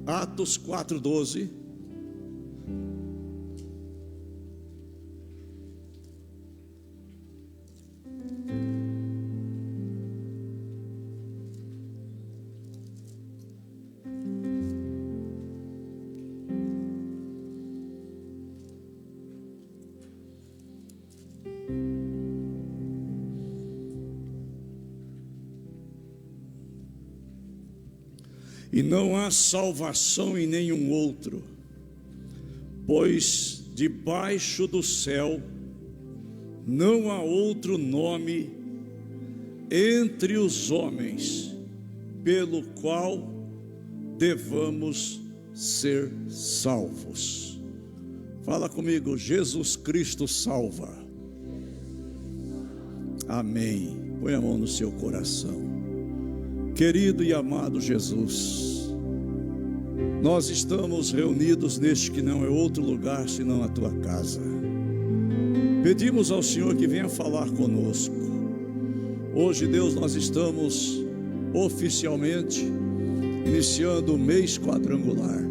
Atos 4:12. E não há salvação em nenhum outro, pois debaixo do céu não há outro nome entre os homens pelo qual devamos ser salvos. Fala comigo, Jesus Cristo salva. Amém. Põe a mão no seu coração. Querido e amado Jesus, nós estamos reunidos neste que não é outro lugar senão a tua casa. Pedimos ao Senhor que venha falar conosco. Hoje, Deus, nós estamos oficialmente iniciando o mês quadrangular.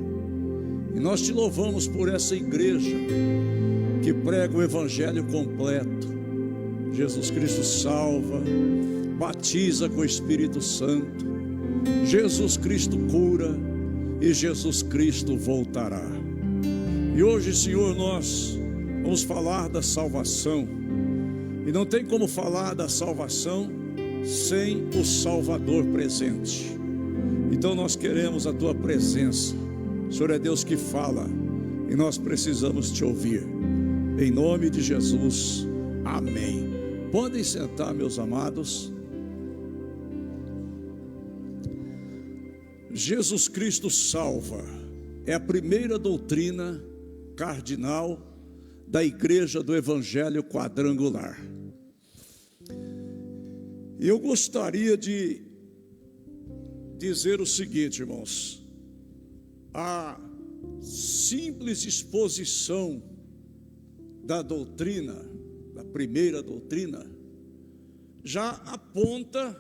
E nós te louvamos por essa igreja que prega o evangelho completo. Jesus Cristo salva, batiza com o Espírito Santo, Jesus Cristo cura e Jesus Cristo voltará. E hoje, Senhor, nós vamos falar da salvação, e não tem como falar da salvação sem o Salvador presente. Então nós queremos a tua presença. O Senhor é Deus que fala e nós precisamos te ouvir. Em nome de Jesus, amém. Podem sentar, meus amados. Jesus Cristo salva é a primeira doutrina cardinal da igreja do evangelho quadrangular. E eu gostaria de dizer o seguinte, irmãos: a simples exposição da doutrina, da primeira doutrina, já aponta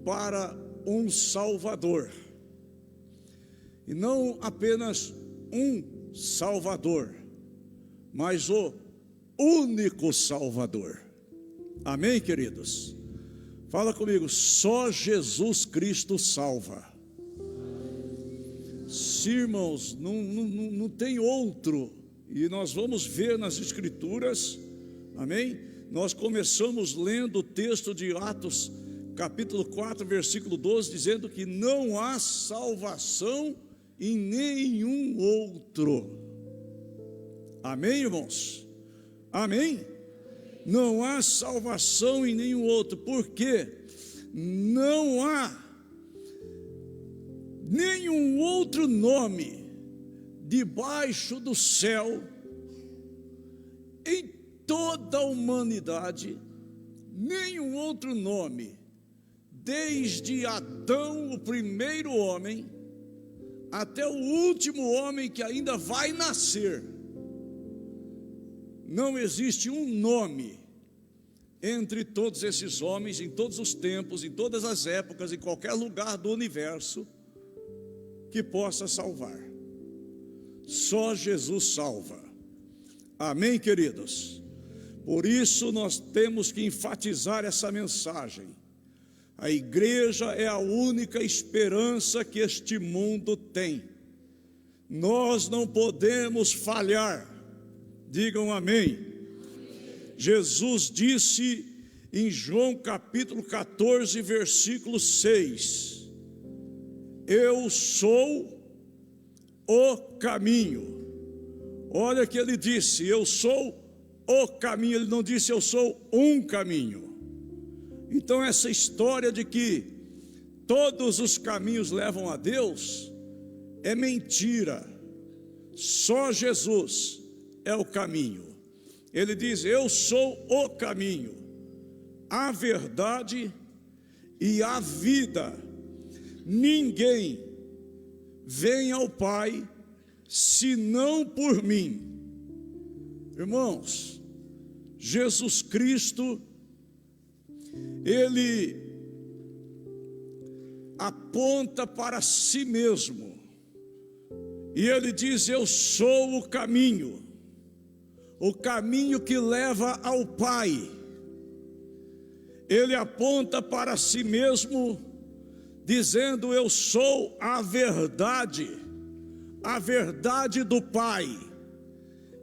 para um Salvador, e não apenas um Salvador, mas o único Salvador. Amém, queridos? Fala comigo, só Jesus Cristo salva. Sim, irmãos, não tem outro. E nós vamos ver nas Escrituras, amém? Nós começamos lendo o texto de Atos, capítulo 4, versículo 12, dizendo que não há salvação em nenhum outro. Amém, irmãos? Amém? Não há salvação em nenhum outro, porque não há nenhum outro nome debaixo do céu, em toda a humanidade, nenhum outro nome, desde Adão, o primeiro homem, até o último homem que ainda vai nascer. Não existe um nome entre todos esses homens, em todos os tempos, em todas as épocas, em qualquer lugar do universo, que possa salvar. Só Jesus salva. Amém, queridos? Por isso nós temos que enfatizar essa mensagem. A igreja é a única esperança que este mundo tem. Nós não podemos falhar. Digam amém. Jesus disse em João capítulo 14, versículo 6: eu sou o caminho. Olha que ele disse, eu sou o caminho. Ele não disse eu sou um caminho. Então essa história de que todos os caminhos levam a Deus é mentira. Só Jesus é o caminho. Ele diz, eu sou o caminho, a verdade e a vida. Ninguém vem ao Pai senão por mim. Irmãos, Jesus Cristo, Ele aponta para si mesmo. E ele diz: eu sou o caminho que leva ao Pai. Ele aponta para si mesmo, dizendo: eu sou a verdade do Pai.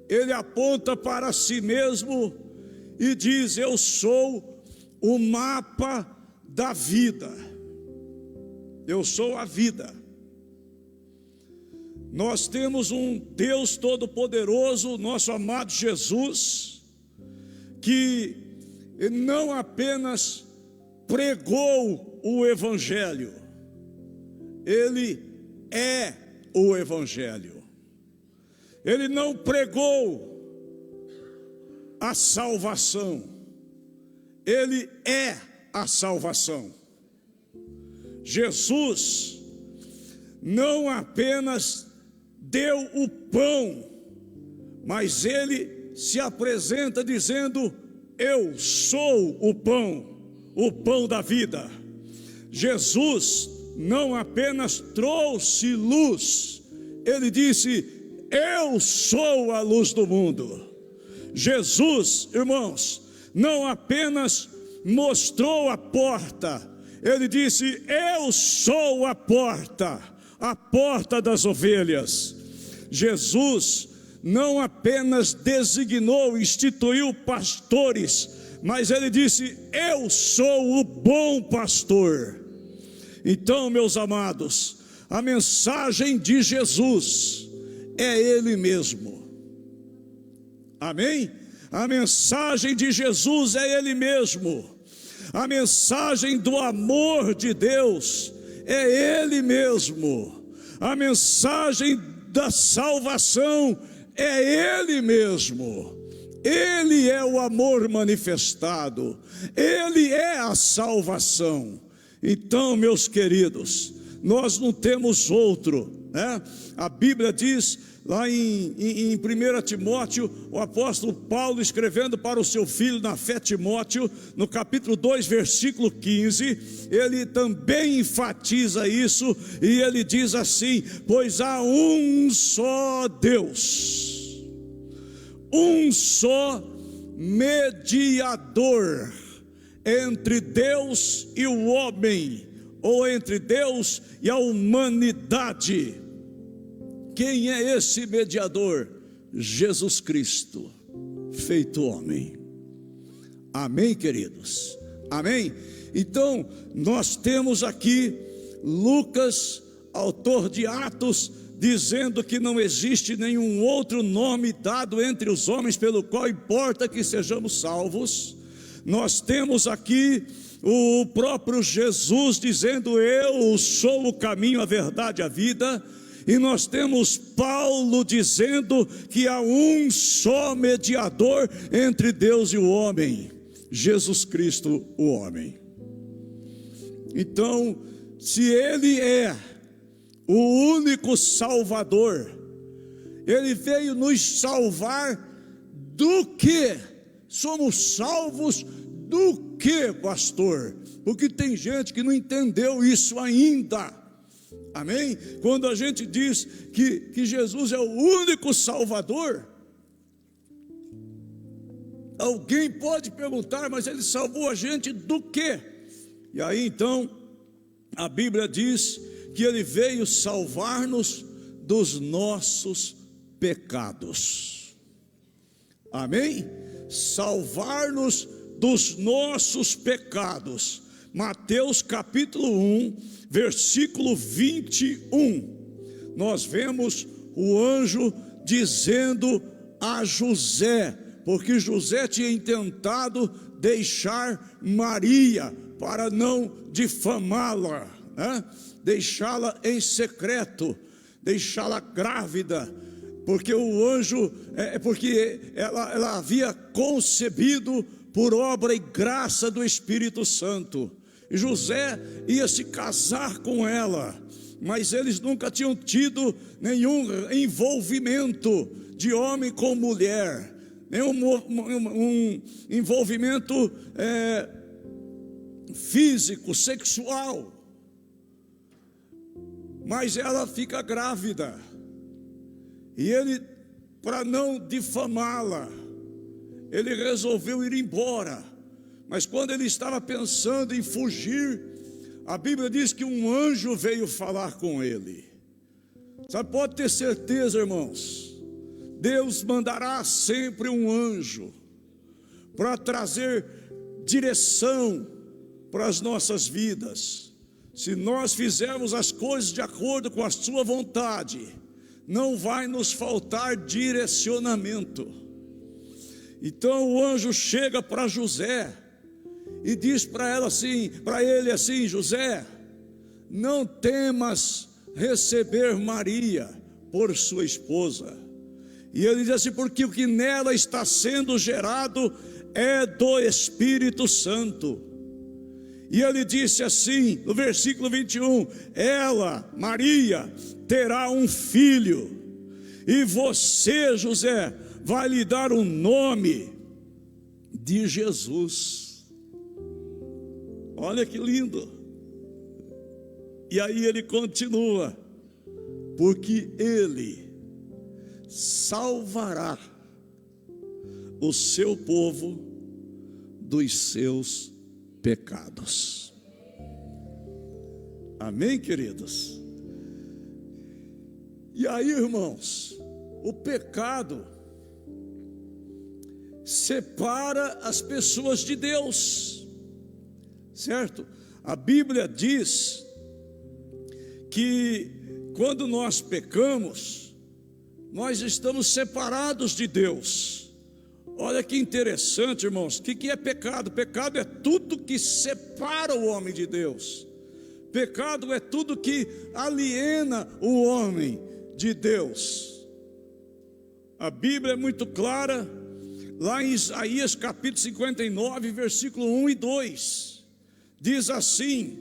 Ele aponta para si mesmo e diz: eu sou o mapa da vida, eu sou a vida. Nós temos um Deus Todo-Poderoso, nosso amado Jesus, que não apenas pregou o Evangelho, Ele é o Evangelho. Ele não pregou a salvação, Ele é a salvação. Jesus não apenas deu o pão, mas Ele se apresenta dizendo: eu sou o pão da vida. Jesus não apenas trouxe luz, Ele disse: eu sou a luz do mundo. Jesus, irmãos, não apenas mostrou a porta, Ele disse: eu sou a porta das ovelhas. Jesus não apenas designou, instituiu pastores, mas Ele disse: eu sou o bom pastor. Então, meus amados, a mensagem de Jesus é Ele mesmo. Amém? A mensagem de Jesus é Ele mesmo. A mensagem do amor de Deus é Ele mesmo. A mensagem da salvação é Ele mesmo. Ele é o amor manifestado, Ele é a salvação. Então, meus queridos, nós não temos outro, né? A Bíblia diz lá em 1 Timóteo, o apóstolo Paulo escrevendo para o seu filho na fé Timóteo, no capítulo 2, versículo 15, ele também enfatiza isso, e ele diz assim: pois há um só Deus, um só mediador entre Deus e o homem, ou entre Deus e a humanidade. Quem é esse mediador? Jesus Cristo, feito homem. Amém, queridos? Amém? Então, nós temos aqui Lucas, autor de Atos, dizendo que não existe nenhum outro nome dado entre os homens pelo qual importa que sejamos salvos. Nós temos aqui o próprio Jesus dizendo: eu sou o caminho, a verdade e a vida. E nós temos Paulo dizendo que há um só mediador entre Deus e o homem, Jesus Cristo, o homem. Então, se Ele é o único Salvador, Ele veio nos salvar do quê? Somos salvos do quê, pastor? Porque tem gente que não entendeu isso ainda. Amém? Quando a gente diz que Jesus é o único Salvador, alguém pode perguntar: mas Ele salvou a gente do quê? E aí então a Bíblia diz que Ele veio salvar-nos dos nossos pecados. Amém? Salvar-nos dos nossos pecados. Mateus capítulo 1, versículo 21. Nós vemos o anjo dizendo a José, porque José tinha intentado deixar Maria para não difamá-la, né? Deixá-la em secreto, deixá-la grávida, porque o anjo, porque ela havia concebido por obra e graça do Espírito Santo, e José ia se casar com ela, mas eles nunca tinham tido nenhum envolvimento de homem com mulher, nenhum envolvimento físico, sexual. Mas ela fica grávida, E ele, para não difamá-la, ele resolveu ir embora. Mas quando ele estava pensando em fugir, a Bíblia diz que um anjo veio falar com ele. Sabe, pode ter certeza, irmãos, Deus mandará sempre um anjo para trazer direção para as nossas vidas. Se nós fizermos as coisas de acordo com a sua vontade, não vai nos faltar direcionamento. Então o anjo chega para José e diz para ele assim: José, não temas receber Maria por sua esposa. E ele diz assim: porque o que nela está sendo gerado é do Espírito Santo. E ele disse assim, no versículo 21, ela, Maria, terá um filho, e você, José, vai lhe dar o nome de Jesus. Olha que lindo. E aí ele continua: porque ele salvará o seu povo dos seus pecados. Amém, queridos? E aí, irmãos, o pecado separa as pessoas de Deus, certo? A Bíblia diz que quando nós pecamos, nós estamos separados de Deus. Olha que interessante, irmãos. O que é pecado? Pecado é tudo que separa o homem de Deus. Pecado é tudo que aliena o homem de Deus. A Bíblia é muito clara, lá em Isaías capítulo 59, versículo 1 e 2, diz assim: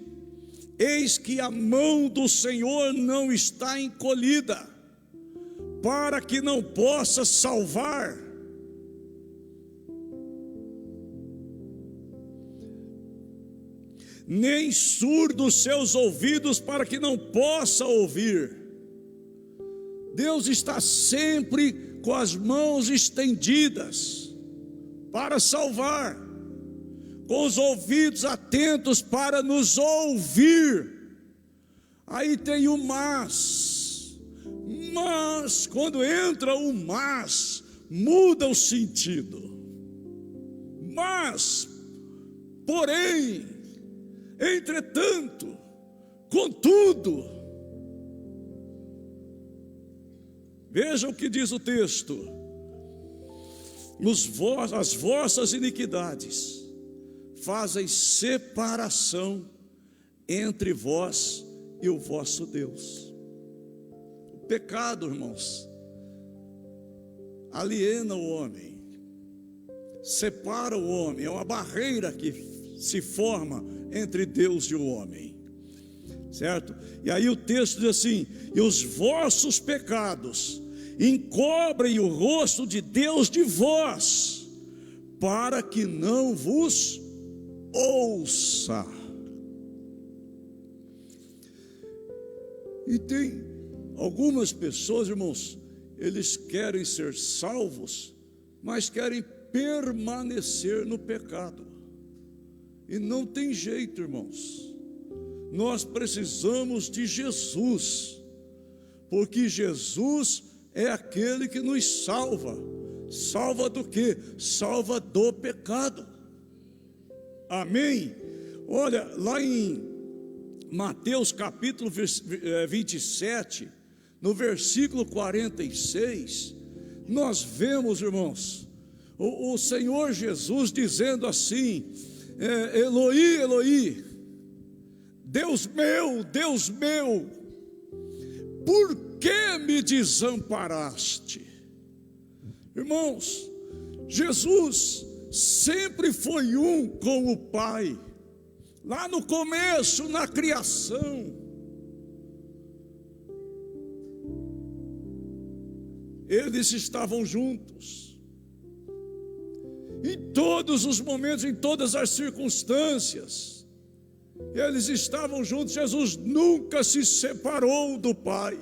eis que a mão do Senhor não está encolhida, para que não possa salvar, nem surdos seus ouvidos, para que não possa ouvir. Deus está sempre com as mãos estendidas para salvar, com os ouvidos atentos para nos ouvir. Aí tem o mas, quando entra o mas, muda o sentido. Mas, porém, entretanto, contudo, veja o que diz o texto: as vossas iniquidades fazem separação entre vós e o vosso Deus. O pecado, irmãos, aliena o homem, separa o homem, é uma barreira que se forma entre Deus e o homem, certo? E aí o texto diz assim: e os vossos pecados encobrem o rosto de Deus de vós, para que não vos ouça. E tem algumas pessoas, irmãos, eles querem ser salvos, mas querem permanecer no pecado. E não tem jeito, irmãos. Nós precisamos de Jesus, porque Jesus é aquele que nos salva. Salva do quê? Salva do pecado. Amém? Olha, lá em Mateus capítulo 27, no versículo 46, nós vemos, irmãos, o Senhor Jesus dizendo assim: Eloi, Eloi, Deus meu, por que me desamparaste? Irmãos, Jesus sempre foi um com o Pai. Lá no começo, na criação, eles estavam juntos, em todos os momentos, em todas as circunstâncias, eles estavam juntos. Jesus nunca se separou do Pai.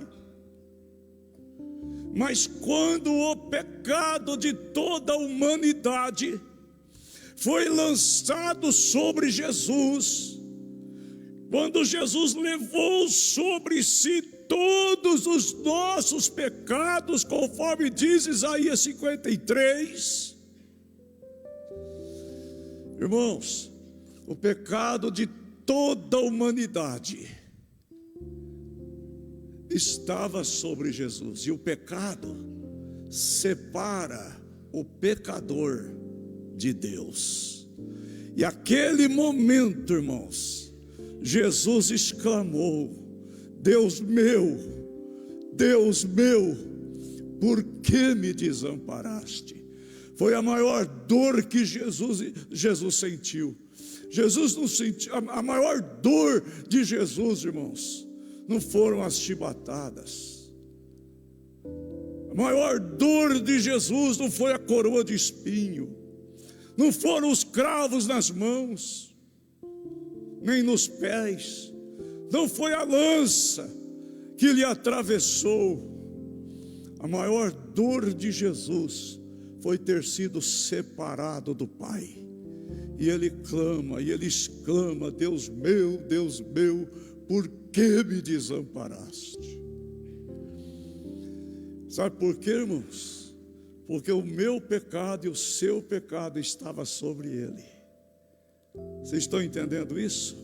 Mas quando o pecado de toda a humanidade foi lançado sobre Jesus, quando Jesus levou sobre si todos os nossos pecados, conforme diz Isaías 53, irmãos, o pecado de toda a humanidade estava sobre Jesus, e o pecado separa o pecador de Deus. E aquele momento, irmãos, Jesus exclamou: Deus meu, por que me desamparaste? Foi a maior dor que Jesus sentiu. Jesus não sentiu, a maior dor de Jesus, irmãos, não foram as chibatadas. A maior dor de Jesus não foi a coroa de espinho, não foram os cravos nas mãos, nem nos pés, não foi a lança que lhe atravessou. A maior dor de Jesus foi ter sido separado do Pai. E ele clama, e ele exclama: Deus meu, por que me desamparaste? Sabe por quê, irmãos? Porque o meu pecado e o seu pecado estava sobre ele. Vocês estão entendendo isso?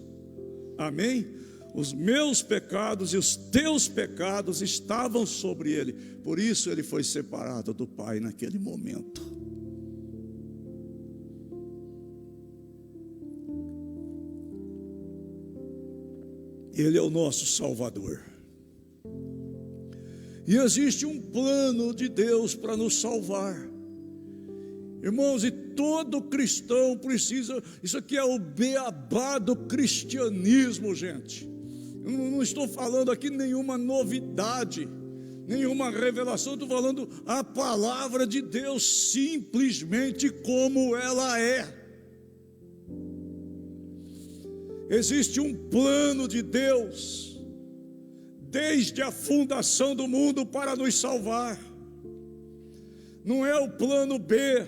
Amém? Os meus pecados e os teus pecados estavam sobre ele. Por isso ele foi separado do Pai naquele momento. Ele é o nosso Salvador. E existe um plano de Deus para nos salvar. Irmãos, e todo cristão precisa, isso aqui é o beabá do cristianismo, gente. Eu não estou falando aqui nenhuma novidade, nenhuma revelação, estou falando a palavra de Deus simplesmente como ela é. Existe um plano de Deus desde a fundação do mundo para nos salvar. Não é o plano B,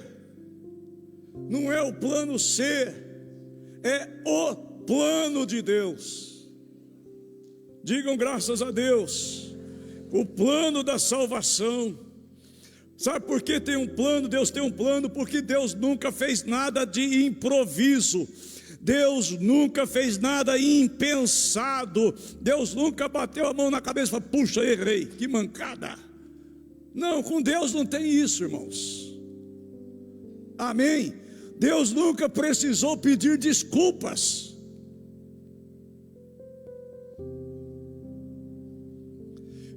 não é o plano C, é o plano de Deus. Digam graças a Deus. O plano da salvação. Sabe por que tem um plano? Deus tem um plano porque Deus nunca fez nada de improviso. Deus nunca fez nada impensado. Deus nunca bateu a mão na cabeça e falou: puxa, errei, que mancada. Não, com Deus não tem isso, irmãos. Amém? Deus nunca precisou pedir desculpas.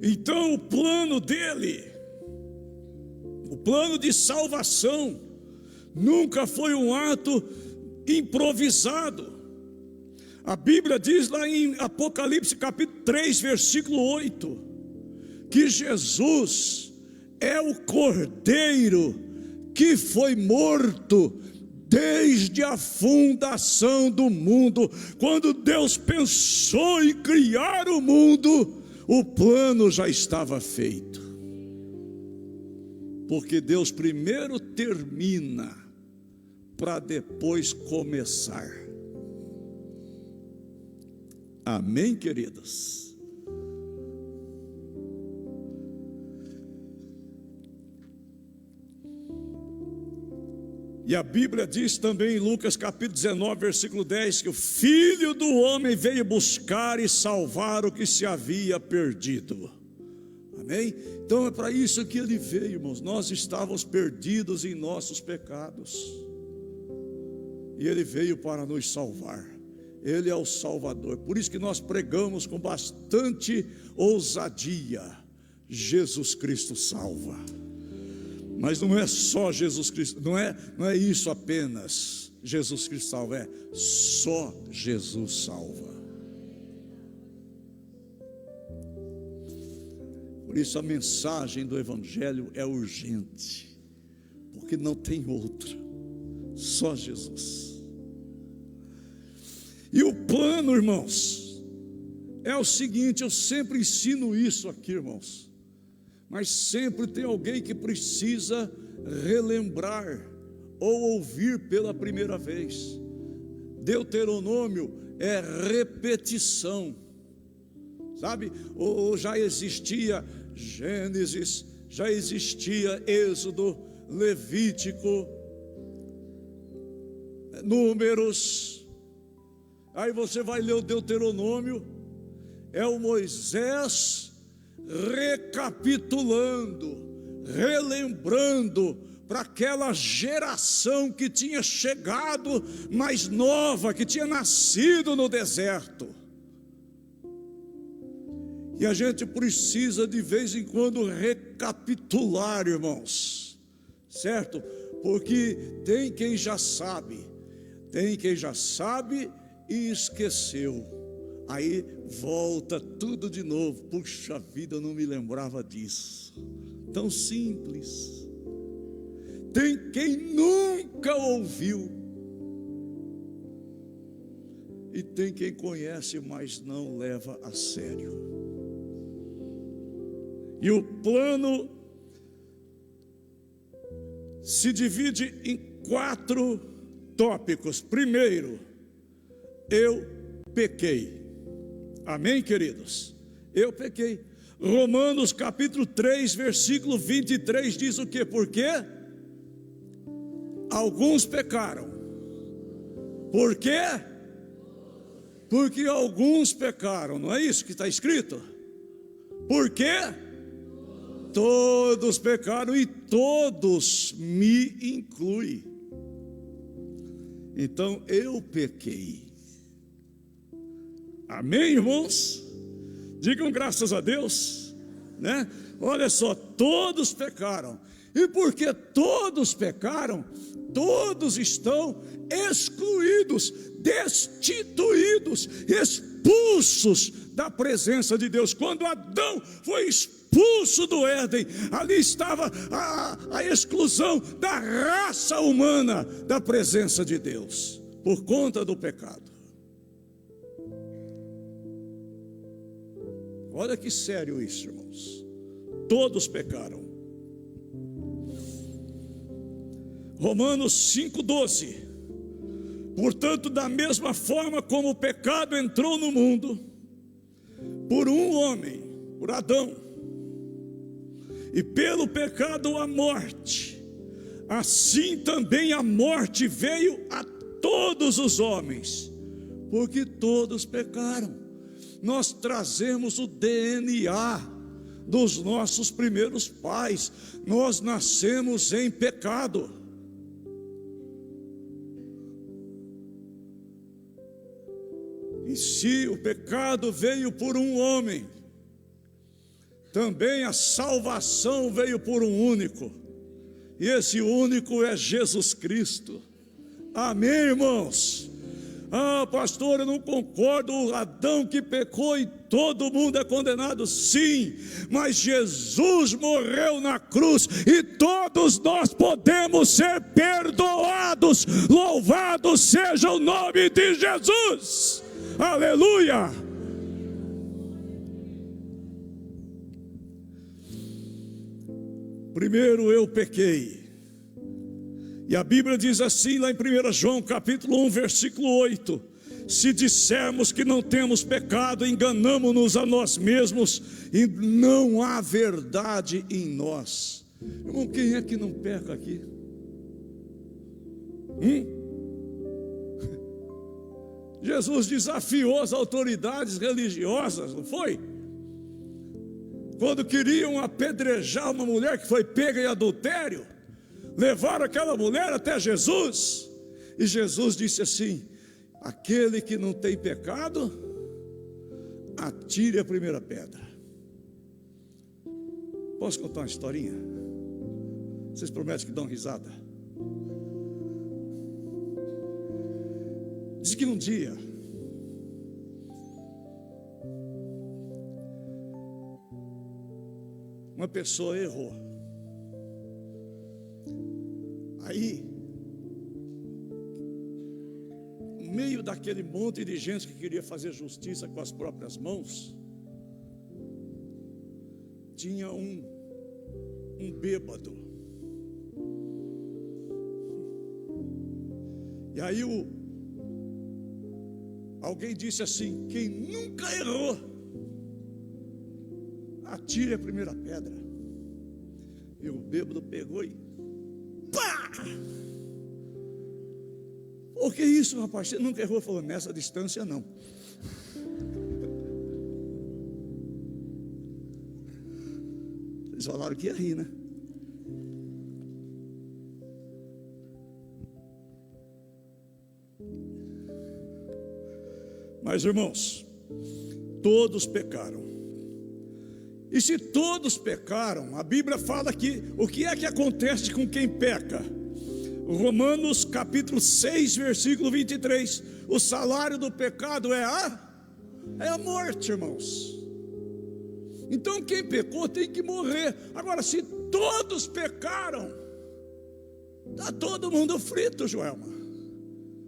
Então o plano dele, o plano de salvação, nunca foi um ato improvisado. A Bíblia diz lá em Apocalipse capítulo 3, versículo 8, que Jesus é o Cordeiro que foi morto desde a fundação do mundo. Quando Deus pensou em criar o mundo, o plano já estava feito. Porque Deus primeiro termina para depois começar. Amém, queridos? E a Bíblia diz também em Lucas capítulo 19, versículo 10, que o Filho do Homem veio buscar e salvar o que se havia perdido. Amém? Então é para isso que ele veio, irmãos. Nós estávamos perdidos em nossos pecados, e ele veio para nos salvar. Ele é o Salvador. Por isso que nós pregamos com bastante ousadia: Jesus Cristo salva. Mas não é só Jesus Cristo, não é isso apenas. Jesus Cristo salva, é só Jesus salva. Por isso a mensagem do Evangelho é urgente, porque não tem outra, só Jesus. E o plano, irmãos, é o seguinte: eu sempre ensino isso aqui, irmãos, mas sempre tem alguém que precisa relembrar ou ouvir pela primeira vez. Deuteronômio é repetição, sabe? Ou já existia Gênesis, já existia Êxodo, Levítico, Números. Aí você vai ler o Deuteronômio, é o Moisés recapitulando, relembrando para aquela geração que tinha chegado mais nova, que tinha nascido no deserto. E a gente precisa de vez em quando recapitular, irmãos, certo? Porque tem quem já sabe e esqueceu. Aí volta tudo de novo. Puxa vida, eu não me lembrava disso. Tão simples. Tem quem nunca ouviu. E tem quem conhece, mas não leva a sério. E o plano se divide em 4 tópicos. Primeiro, eu pequei. Amém, queridos? Eu pequei. Romanos capítulo 3, versículo 23 diz o quê? Por quê? Alguns pecaram. Por quê? Porque alguns pecaram. Não é isso que está escrito? Por quê? Todos pecaram e todos me incluem. Então eu pequei. Amém, irmãos? Digam graças a Deus, né? Olha só, todos pecaram. E porque todos pecaram, todos estão excluídos, destituídos, expulsos da presença de Deus. Quando Adão foi expulso do Éden, ali estava a exclusão da raça humana da presença de Deus, por conta do pecado. Olha que sério isso, irmãos. Todos pecaram. Romanos 5,12. Portanto, da mesma forma como o pecado entrou no mundo, por um homem, por Adão, e pelo pecado a morte, assim também a morte veio a todos os homens, porque todos pecaram. Nós trazemos o DNA dos nossos primeiros pais. Nós nascemos em pecado. E se o pecado veio por um homem, também a salvação veio por um único. E esse único é Jesus Cristo. Amém, irmãos? Ah, pastor, eu não concordo, o Adão que pecou e todo mundo é condenado. Sim, mas Jesus morreu na cruz e todos nós podemos ser perdoados. Louvado seja o nome de Jesus. Aleluia. Primeiro eu pequei. E a Bíblia diz assim lá em 1 João capítulo 1 versículo 8: se dissermos que não temos pecado, enganamo-nos a nós mesmos e não há verdade em nós. Irmão, quem é que não peca aqui? Jesus desafiou as autoridades religiosas, não foi? Quando queriam apedrejar uma mulher que foi pega em adultério, levaram aquela mulher até Jesus, e Jesus disse assim: aquele que não tem pecado, atire a primeira pedra. Posso contar uma historinha? Vocês prometem que dão risada? Diz que um dia uma pessoa errou. Aí, no meio daquele monte de gente que queria fazer justiça com as próprias mãos, tinha um um bêbado. E aí alguém disse assim: quem nunca errou, atire a primeira pedra. E o bêbado pegou e pá! O que é isso, rapaz? Você nunca errou? Falou: nessa distância não. Eles falaram que ia rir, né? Mas, irmãos, todos pecaram. E se todos pecaram, a Bíblia fala que o que é que acontece com quem peca? Romanos capítulo 6, versículo 23. O salário do pecado é a morte, irmãos. Então quem pecou tem que morrer. Agora, se todos pecaram, está todo mundo frito, Joelma.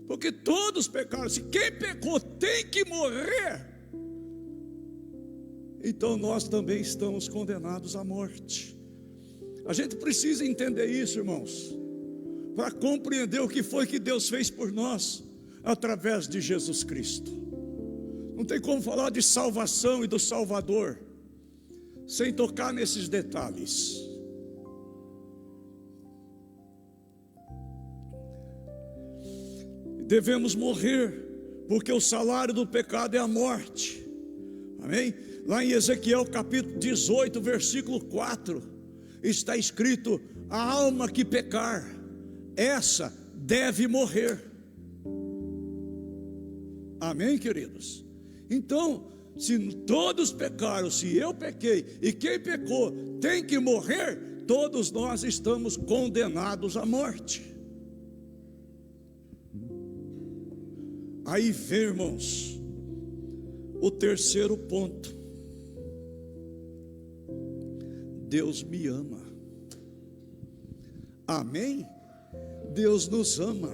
Porque todos pecaram. Se quem pecou tem que morrer, então nós também estamos condenados à morte. A gente precisa entender isso, irmãos, para compreender o que foi que Deus fez por nós através de Jesus Cristo. Não tem como falar de salvação e do Salvador sem tocar nesses detalhes. Devemos morrer, porque o salário do pecado é a morte. Amém? Lá em Ezequiel capítulo 18, versículo 4, está escrito: a alma que pecar, essa deve morrer. Amém, queridos? Então, se todos pecaram, se eu pequei e quem pecou tem que morrer, todos nós estamos condenados à morte. Aí vem, irmãos, o terceiro ponto. Deus me ama. Amém? Deus nos ama.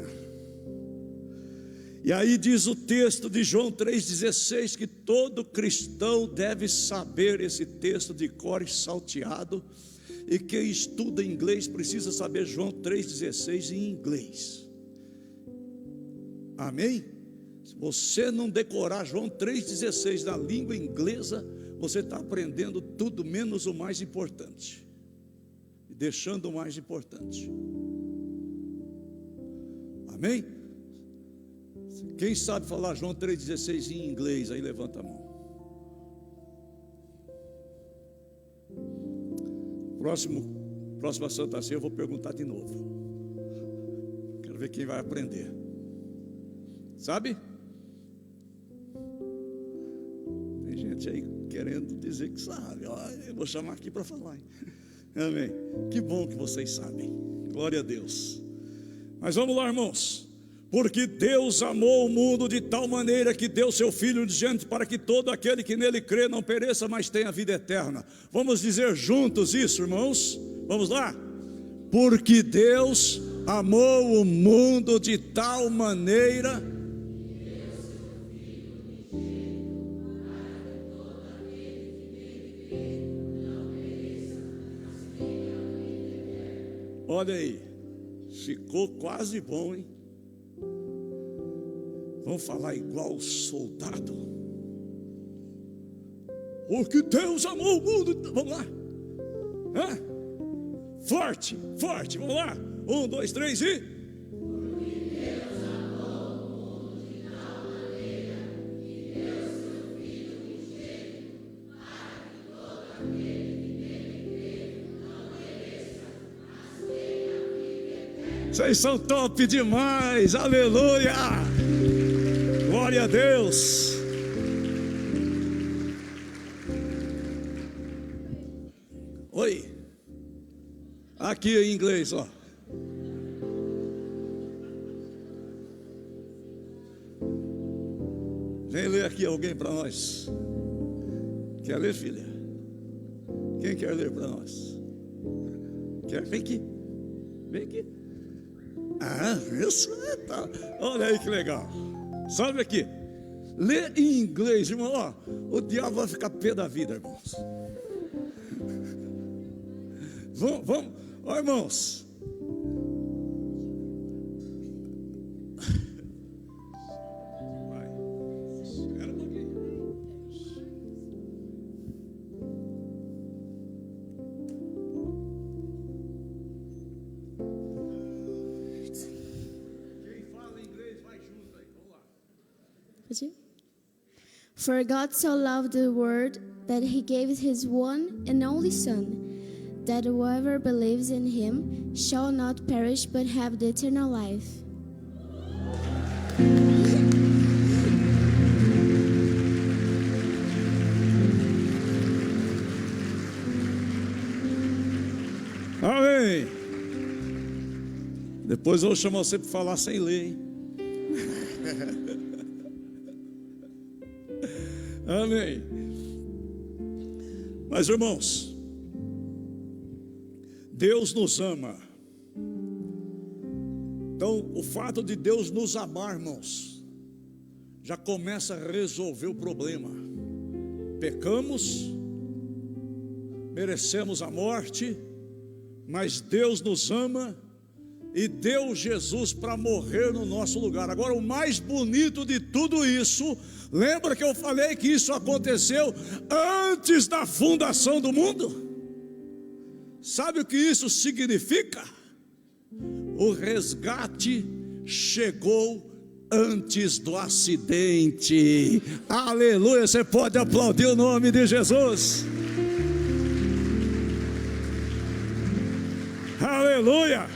E aí diz o texto de João 3,16 que todo cristão deve saber esse texto de cor e salteado. E quem estuda inglês precisa saber João 3,16 em inglês. Amém? Se você não decorar João 3,16 na língua inglesa, você está aprendendo tudo menos o mais importante, e deixando o mais importante. Amém? Quem sabe falar João 3,16 em inglês, aí levanta a mão. Próxima Santa Ceia eu vou perguntar de novo. Quero ver quem vai aprender. Sabe? Tem gente aí querendo dizer que sabe. Eu vou chamar aqui para falar. Amém. Que bom que vocês sabem. Glória a Deus. Mas vamos lá, irmãos. Porque Deus amou o mundo de tal maneira que deu seu Filho unigênito para que todo aquele que nele crê não pereça, mas tenha vida eterna. Vamos dizer juntos isso, irmãos? Vamos lá? Porque Deus amou o mundo de tal maneira. Olha aí, ficou quase bom, hein? Vamos falar igual soldado. Porque Deus amou o mundo. Vamos lá. Forte, forte, vamos lá. 1, 2, 3 e... Porque Deus amou o mundo de tal maneira que deu seu Filho unigênito, para que todo aquele que nele crê não pereça, mas tenha vida eterna. Vocês são top demais, aleluia! Glória a Deus. Oi. Aqui em inglês, ó. Vem ler aqui alguém para nós. Quer ler, filha? Quem quer ler para nós? Quer? Vem aqui. Vem aqui. Ah, isso é tá. Olha aí que legal. Sabe aqui? Lê em inglês, irmão. Ó, o diabo vai ficar pé da vida, irmãos. Vamos, ó, irmãos. Vai. Espera um pouquinho. Quem fala inglês vai junto aí. Vamos lá. Pode ir? For God so loved the world that he gave his one and only Son, that whoever believes in him shall not perish but have the eternal life. Amém. Depois eu vou chamar você para falar sem ler, hein? Amém. Mas, irmãos, Deus nos ama. Então, o fato de Deus nos amar, irmãos, já começa a resolver o problema. Pecamos, merecemos a morte, mas Deus nos ama e deu Jesus para morrer no nosso lugar. Agora, o mais bonito de tudo isso, lembra que eu falei que isso aconteceu antes da fundação do mundo? Sabe o que isso significa? O resgate chegou antes do acidente. Aleluia, você pode aplaudir o nome de Jesus. Aleluia.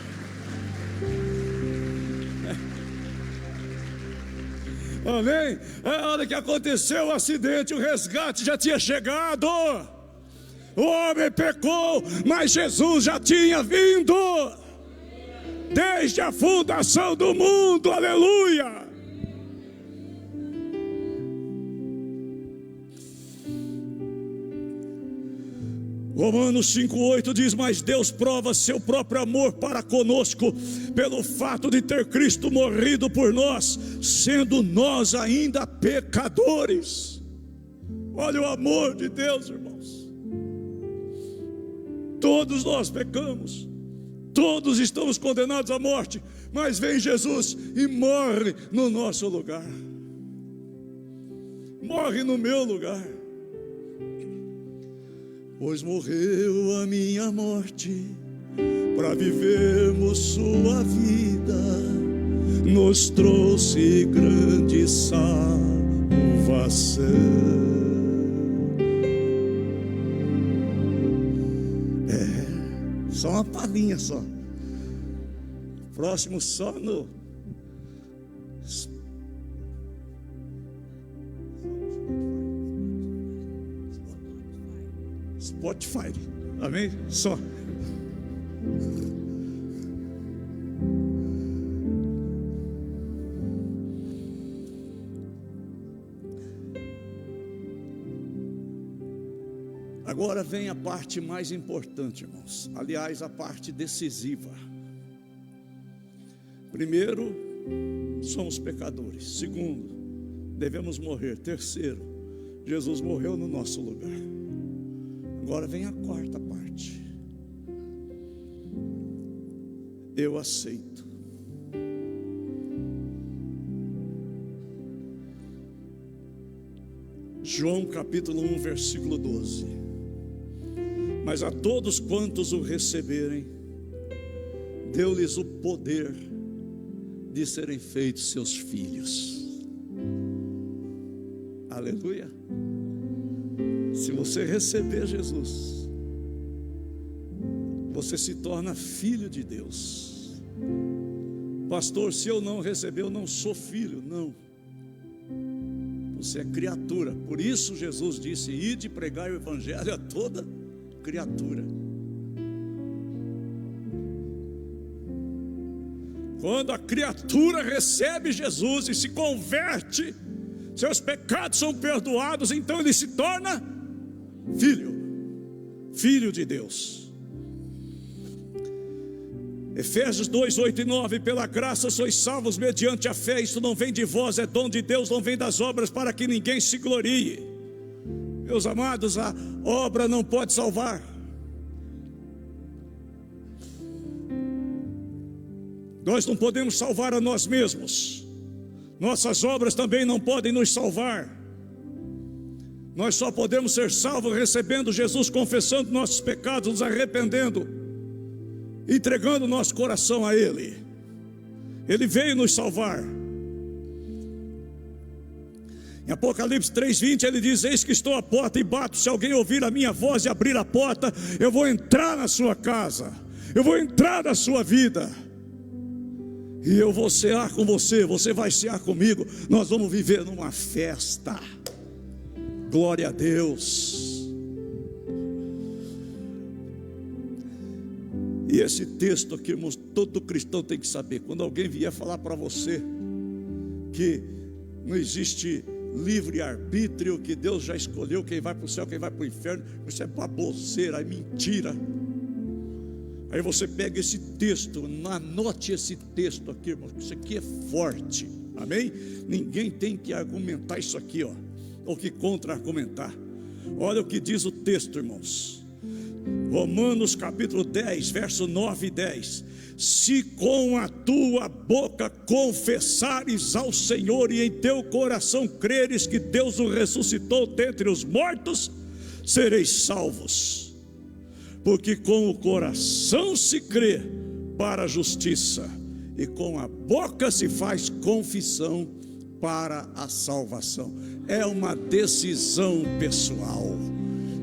Amém? A hora que aconteceu o acidente, o resgate já tinha chegado. O homem pecou, mas Jesus já tinha vindo desde a fundação do mundo. Aleluia. Romanos 5,8 diz: mas Deus prova seu próprio amor para conosco pelo fato de ter Cristo morrido por nós, sendo nós ainda pecadores. Olha o amor de Deus, irmãos. Todos nós pecamos, todos estamos condenados à morte, mas vem Jesus e morre no nosso lugar, morre no meu lugar. Pois morreu a minha morte, para vivermos sua vida, nos trouxe grande salvação. Só uma palhinha só. Próximo só no Spotify. Amém? Só. Agora vem a parte mais importante, irmãos. Aliás, a parte decisiva. Primeiro, somos pecadores. Segundo, devemos morrer. Terceiro, Jesus morreu no nosso lugar. Agora vem a quarta parte. Eu aceito. João capítulo 1, versículo 12. Mas a todos quantos o receberem, deu-lhes o poder de serem feitos seus filhos. Aleluia. Se você receber Jesus, você se torna filho de Deus. Pastor, se eu não receber, eu não sou filho. Não, você é criatura. Por isso Jesus disse: ide pregar o evangelho a toda criatura. Quando a criatura recebe Jesus e se converte, seus pecados são perdoados, então ele se torna filho de Deus. Efésios 2, 8 e 9: pela graça sois salvos mediante a fé, isto não vem de vós, é dom de Deus, não vem das obras, para que ninguém se glorie. Meus amados, a obra não pode salvar. Nós não podemos salvar a nós mesmos. Nossas obras também não podem nos salvar. Nós só podemos ser salvos recebendo Jesus, confessando nossos pecados, nos arrependendo, entregando nosso coração a Ele. Ele veio nos salvar. Em Apocalipse 3:20 ele diz: eis que estou à porta e bato, se alguém ouvir a minha voz e abrir a porta, eu vou entrar na sua casa, eu vou entrar na sua vida, e eu vou cear com você, você vai cear comigo, nós vamos viver numa festa. Glória a Deus. E esse texto aqui, irmãos, todo cristão tem que saber. Quando alguém vier falar para você que não existe livre-arbítrio, que Deus já escolheu quem vai para o céu, quem vai para o inferno, isso é baboseira, é mentira. Aí você pega esse texto, anote esse texto aqui, irmãos, isso aqui é forte, amém? Ninguém tem que argumentar isso aqui, ó, ou que contra-argumentar. Olha o que diz o texto, irmãos. Romanos capítulo 10, verso 9 e 10. Se com a tua boca confessares ao Senhor e em teu coração creres que Deus o ressuscitou dentre os mortos, sereis salvos. Porque com o coração se crê para a justiça, e com a boca se faz confissão para a salvação. É uma decisão pessoal.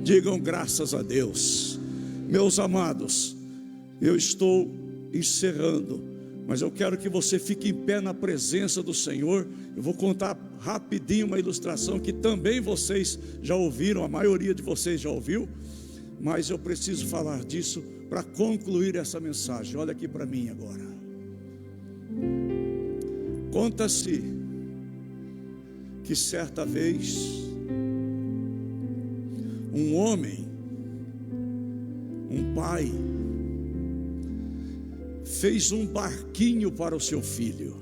Digam graças a Deus. Meus amados, eu estou encerrando, mas eu quero que você fique em pé na presença do Senhor. Eu vou contar rapidinho uma ilustração que também vocês já ouviram, a maioria de vocês já ouviu, mas eu preciso falar disso para concluir essa mensagem. Olha aqui para mim agora. Conta-se que certa vez um homem, um pai, fez um barquinho para o seu filho.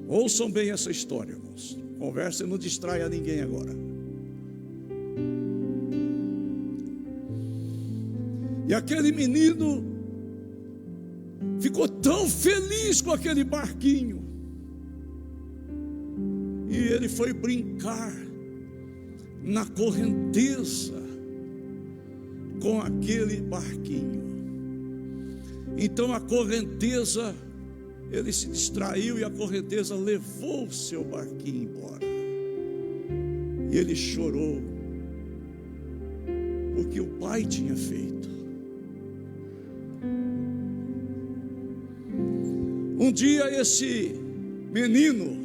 Ouçam bem essa história, irmãos. Conversa e não distraia ninguém agora. E aquele menino ficou tão feliz com aquele barquinho, e ele foi brincar na correnteza com aquele barquinho. Então a correnteza, ele se distraiu e a correnteza levou o seu barquinho embora. E ele chorou, porque o pai tinha feito. Um dia esse menino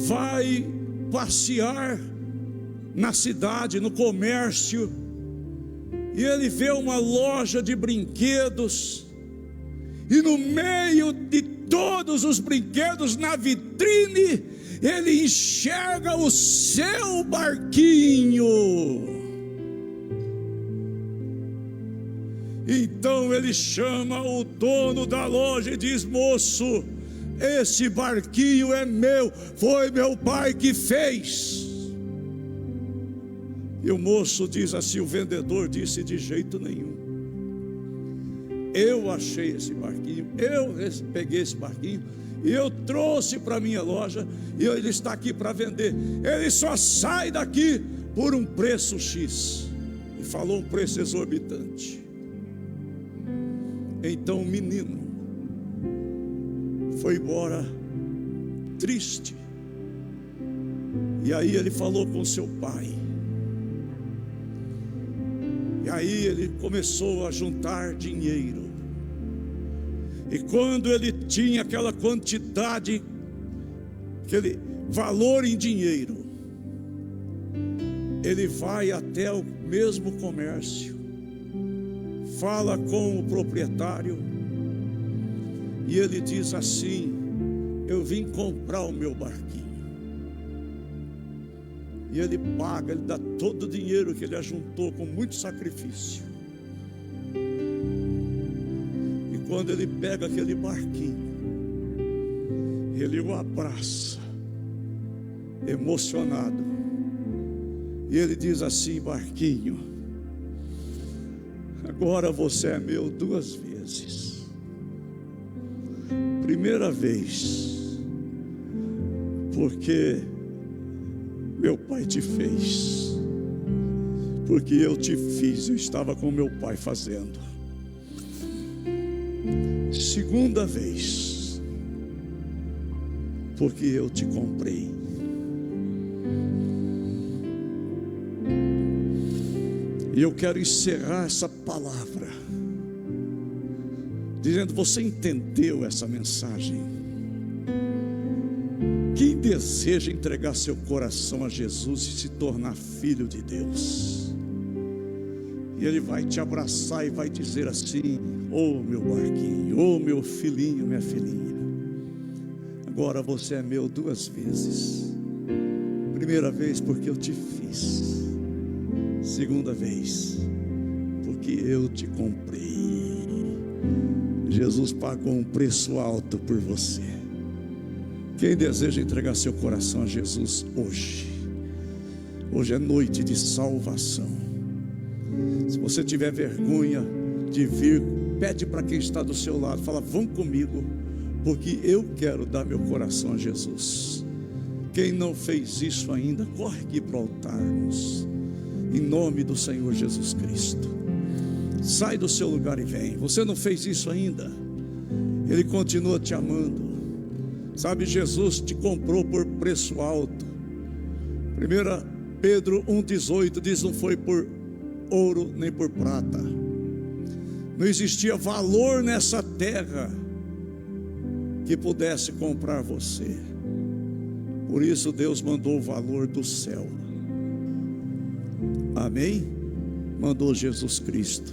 vai passear na cidade, no comércio, e ele vê uma loja de brinquedos, e no meio de todos os brinquedos, na vitrine, ele enxerga o seu barquinho. Então ele chama o dono da loja e diz: moço, esse barquinho é meu, foi meu pai que fez. E o moço diz assim, o vendedor disse: de jeito nenhum, eu achei esse barquinho, eu peguei esse barquinho e eu trouxe para minha loja, e ele está aqui para vender. Ele só sai daqui por um preço X. E falou um preço exorbitante. Então o menino foi embora triste. E aí ele falou com seu pai. E aí ele começou a juntar dinheiro. E quando ele tinha aquela quantidade, aquele valor em dinheiro, ele vai até o mesmo comércio, fala com o proprietário, e ele diz assim: eu vim comprar o meu barquinho. E ele paga, ele dá todo o dinheiro que ele ajuntou com muito sacrifício. E quando ele pega aquele barquinho, ele o abraça, emocionado, e ele diz assim: barquinho, agora você é meu 2 vezes. vezes. Primeira vez, porque meu pai te fez, porque eu te fiz, eu estava com meu pai fazendo. Segunda vez, porque eu te comprei. E eu quero encerrar essa palavra dizendo: você entendeu essa mensagem? Quem deseja entregar seu coração a Jesus e se tornar filho de Deus, e Ele vai te abraçar e vai dizer assim: ô meu barquinho, ô meu filhinho, minha filhinha, agora você é meu 2 vezes. Primeira vez porque eu te fiz. Segunda vez porque eu te comprei. Jesus pagou um preço alto por você. Quem deseja entregar seu coração a Jesus hoje? Hoje é noite de salvação. Se você tiver vergonha de vir, pede para quem está do seu lado, fala: vão comigo, porque eu quero dar meu coração a Jesus. Quem não fez isso ainda, corre aqui para o altar, irmãos, em nome do Senhor Jesus Cristo. Sai do seu lugar e vem. Você não fez isso ainda, Ele continua te amando. Sabe, Jesus te comprou por preço alto. 1 Pedro 1,18 diz: não foi por ouro nem por prata. Não existia valor nessa terra que pudesse comprar você. Por isso Deus mandou o valor do céu. Amém? Mandou Jesus Cristo.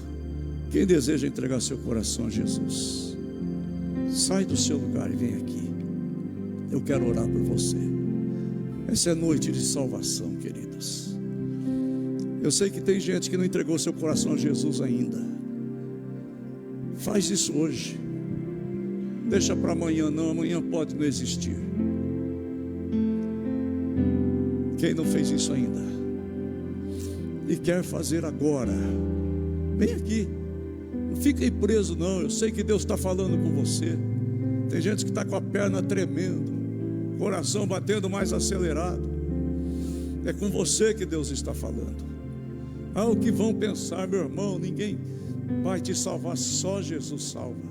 Quem deseja entregar seu coração a Jesus, sai do seu lugar e vem aqui. Eu quero orar por você. Essa é noite de salvação, queridos. Eu sei que tem gente que não entregou seu coração a Jesus ainda. Faz isso hoje. Deixa para amanhã não, amanhã pode não existir. Quem não fez isso ainda e quer fazer agora, vem aqui. Não fica aí preso não. Eu sei que Deus está falando com você. Tem gente que está com a perna tremendo, coração batendo mais acelerado. É com você que Deus está falando. Ah, o que vão pensar, meu irmão? Ninguém vai te salvar, só Jesus salva.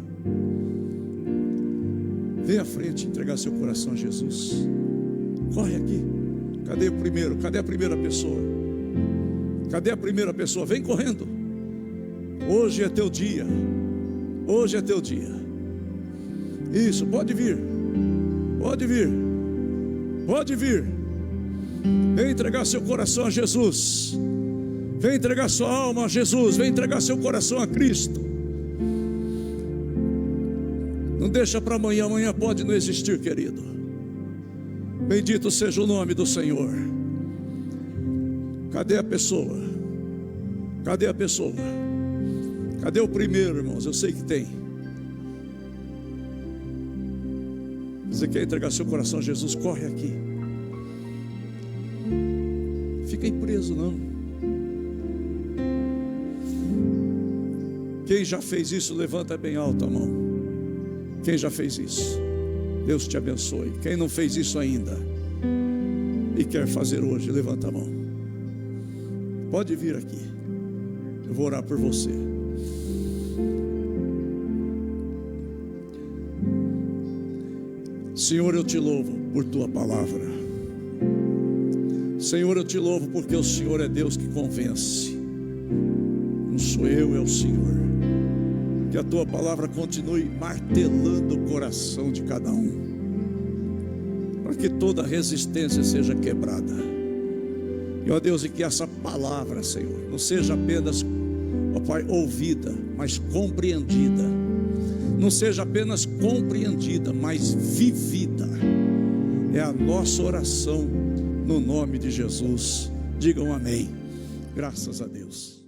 Vem à frente entregar seu coração a Jesus. Corre aqui. Cadê o primeiro? Cadê a primeira pessoa? Cadê a primeira pessoa? Vem correndo. Hoje é teu dia. Hoje é teu dia. Isso, pode vir. Pode vir. Pode vir. Vem entregar seu coração a Jesus. Vem entregar sua alma a Jesus. Vem entregar seu coração a Cristo. Não deixa para amanhã. Amanhã pode não existir, querido. Bendito seja o nome do Senhor. Cadê a pessoa? Cadê a pessoa? Cadê o primeiro, irmãos? Eu sei que tem. Você quer entregar seu coração a Jesus? Corre aqui. Fica aí preso não. Quem já fez isso, levanta bem alto a mão. Quem já fez isso? Deus te abençoe. Quem não fez isso ainda e quer fazer hoje, levanta a mão. Pode vir aqui. Eu vou orar por você. Senhor, eu te louvo por tua palavra. Senhor, eu te louvo porque o Senhor é Deus que convence. Não sou eu, é o Senhor. Que a tua palavra continue martelando o coração de cada um, para que toda resistência seja quebrada. E ó Deus, e que essa palavra, Senhor, não seja apenas, ó Pai, ouvida, mas compreendida. Não seja apenas compreendida, mas vivida. É a nossa oração no nome de Jesus. Digam amém. Graças a Deus.